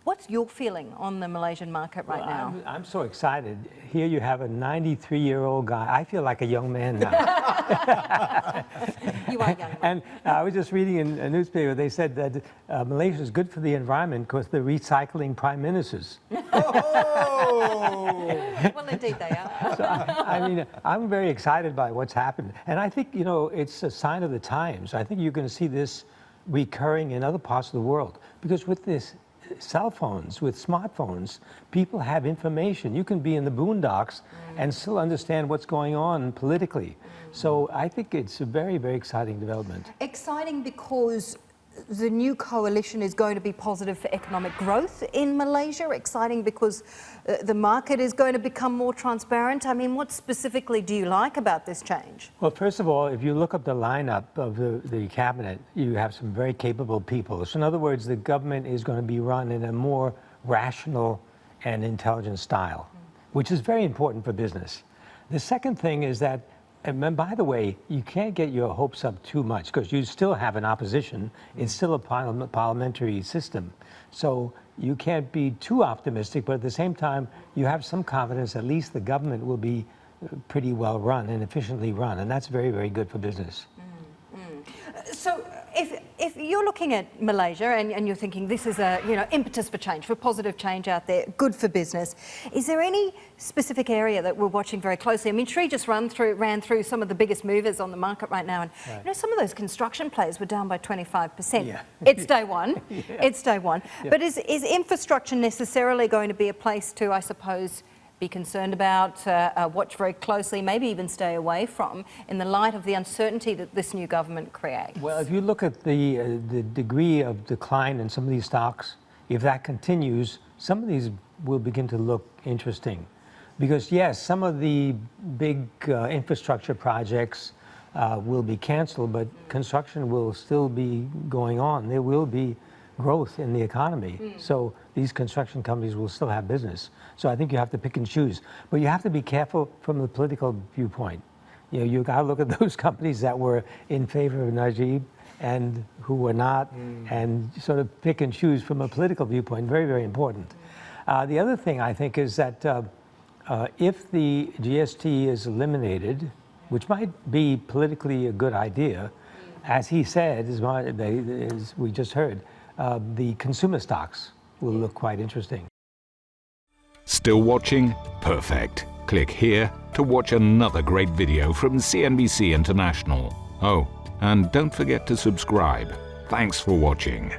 What's your feeling on the Malaysian market right now? I'm so excited. Here you have a 93-year-old guy. I feel like a young man now. You are young. And I was just reading in a newspaper, they said that Malaysia is good for the environment because they're recycling prime ministers. Well, indeed they are. So, I mean, I'm very excited by what's happened. And I think, you know, it's a sign of the times. I think you're going to see this recurring in other parts of the world. Because with this cell phones, with smartphones, people have information. You can be in the boondocks and still understand what's going on politically. So I think it's a very, very exciting development. Exciting because the new coalition is going to be positive for economic growth in Malaysia. Exciting because the market is going to become more transparent. I mean, what specifically do you like about this change? Well, first of all, if you look up the lineup of the cabinet, you have some very capable people. So in other words, the government is going to be run in a more rational and intelligent style, which is very important for business. The second thing is that, and by the way, you can't get your hopes up too much because you still have an opposition. It's still a parliamentary system. So you can't be too optimistic, but at the same time, you have some confidence at least the government will be pretty well run and efficiently run. And that's very, very good for business. So if you're looking at Malaysia and you're thinking this is a impetus for change, for positive change out there, good for business, is there any specific area that we're watching very closely? I mean, Sri just ran through some of the biggest movers on the market right now, and some of those construction players were down by 25%. Yeah. It's day one. It's day one. Yeah. But is infrastructure necessarily going to be a place to, I suppose, be concerned about, watch very closely, maybe even stay away from, in the light of the uncertainty that this new government creates? Well, if you look at the degree of decline in some of these stocks, if that continues, some of these will begin to look interesting. Because yes, some of the big infrastructure projects will be canceled, but construction will still be going on. There will be growth in the economy. So these construction companies will still have business. So I think you have to pick and choose. But you have to be careful from the political viewpoint. You know, you got to look at those companies that were in favor of Najib and who were not, and sort of pick and choose from a political viewpoint. Very, very important. The other thing I think is that if the GST is eliminated, which might be politically a good idea, as he said, as we just heard, the consumer stocks will look quite interesting. Still watching? Perfect. Click here to watch another great video from CNBC International. Oh, and don't forget to subscribe. Thanks for watching.